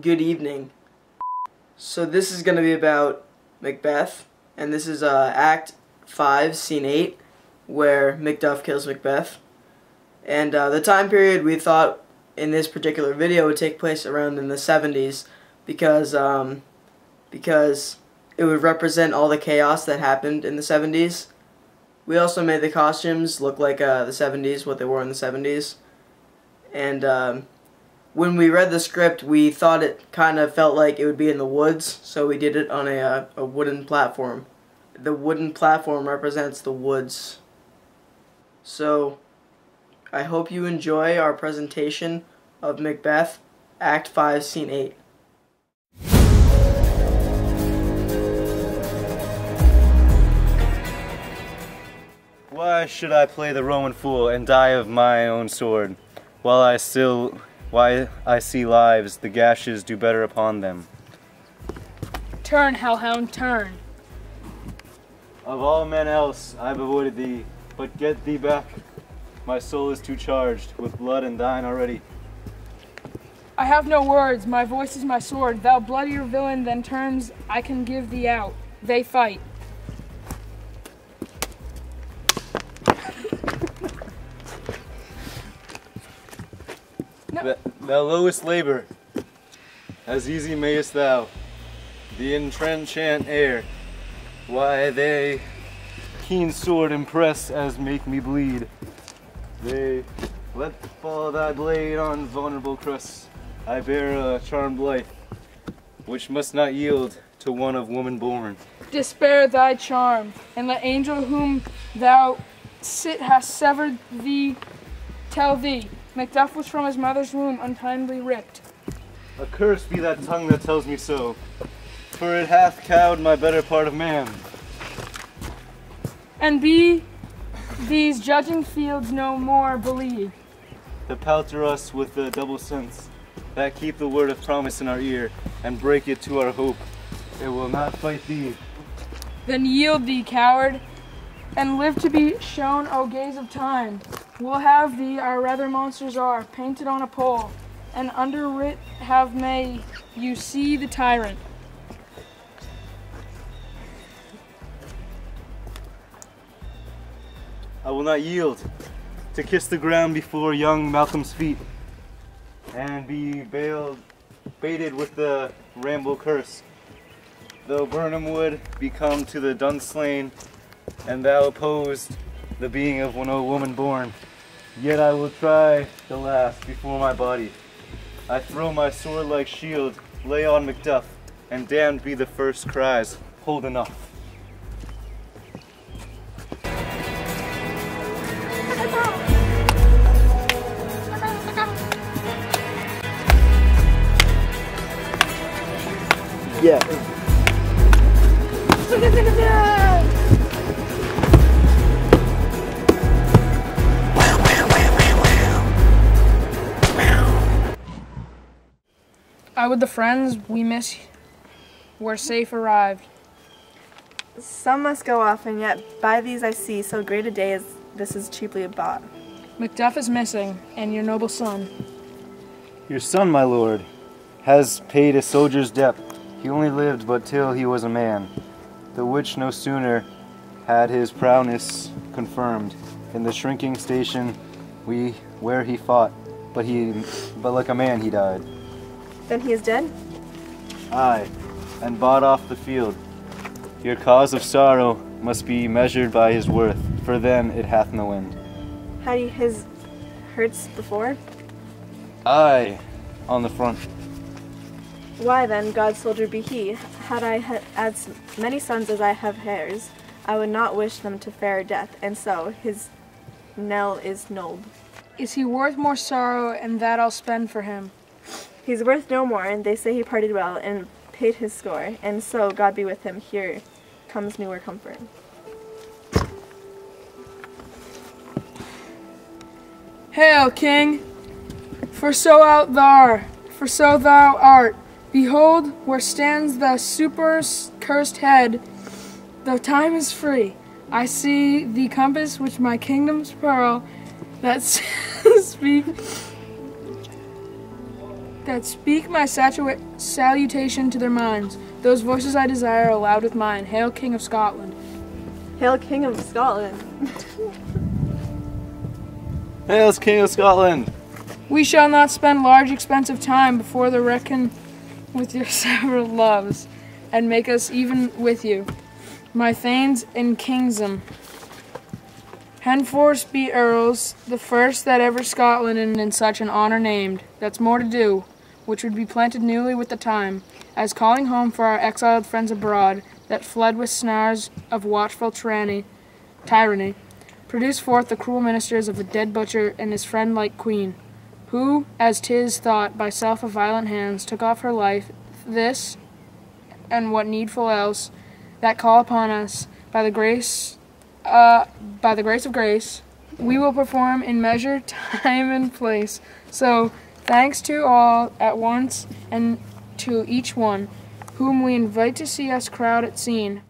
Good evening. So this is going to be about Macbeth, and this is Act 5, Scene 8, where Macduff kills Macbeth. And the time period we thought in this particular video would take place around in the 70s because it would represent all the chaos that happened in the 70s. We also made the costumes look like the 70s, what they were in the 70s. And when we read the script, we thought it kind of felt like it would be in the woods, so we did it on a wooden platform. The wooden platform represents the woods. So, I hope you enjoy our presentation of Macbeth, Act 5, Scene 8. Why should I play the Roman fool and die of my own sword, while I see lives, the gashes do better upon them? Turn, hellhound, turn. Of all men else I've avoided thee, but get thee back. My soul is too charged with blood and thine already. I have no words, my voice is my sword. Thou bloodier villain than terms I can give thee out. They fight. No. Thou lowest labor, as easy mayest thou, the entrenchant air, why they keen sword impress as make me bleed. They let fall thy blade on vulnerable crusts. I bear a charmed life, which must not yield to one of woman born. Despair thy charm, and let angel whom thou hast severed thee tell thee, Macduff was from his mother's womb untimely ripped. Accursed be that tongue that tells me so, for it hath cowed my better part of man. And be these judging fields no more believe. To pelter us with the double sense, that keep the word of promise in our ear, and break it to our hope. It will not fight thee. Then yield thee, coward, and live to be shown, O gaze of time. We'll have thee, our rather monsters are, painted on a pole, and underwrit have may you see the tyrant. I will not yield to kiss the ground before young Malcolm's feet, and be baited with the ramble curse. Though Burnham would become to the dun slain, and thou opposed the being of one woman born, yet I will try the last before my body. I throw my sword like shield, lay on Macduff, and damned be the first cries, hold enough. Yeah. I with the friends we miss were safe arrived. Some must go off, and yet by these I see so great a day as this is cheaply bought. Macduff is missing, and your noble son. Your son, my lord, has paid a soldier's debt. He only lived but till he was a man, the which no sooner had his prowess confirmed in the shrinking station where he fought, but like a man he died. Then he is dead? Aye, and bought off the field. Your cause of sorrow must be measured by his worth, for then it hath no end. Had he his hurts before? Aye, on the front. Why then, God's soldier be he, had I had as many sons as I have hairs, I would not wish them to fairer death, and so his knell is nulled. Is he worth more sorrow, and that I'll spend for him? He's worth no more, and they say he parted well, and paid his score, and so, God be with him, here comes newer comfort. Hail, King! For so thou art. Behold, where stands the super-cursed head. The time is free. I see the compass which my kingdom's pearl, that speak that speak my salutation to their minds. Those voices I desire are loud with mine. Hail, King of Scotland. Hail, King of Scotland. Hail, King of Scotland. We shall not spend large expensive time before the reckon with your several loves, and make us even with you, my thanes and kingsdom. Henceforth be earls, the first that ever Scotland in such an honour named. That's more to do, which would be planted newly with the time, as calling home for our exiled friends abroad, that fled with snares of watchful tyranny, produce forth the cruel ministers of the dead butcher and his friend-like queen, who, as 'tis thought by self of violent hands, took off her life, this, and what needful else, that call upon us, by the grace of grace, we will perform in measure, time, and place. So, thanks to all at once, and to each one, whom we invite to see us crowd at scene.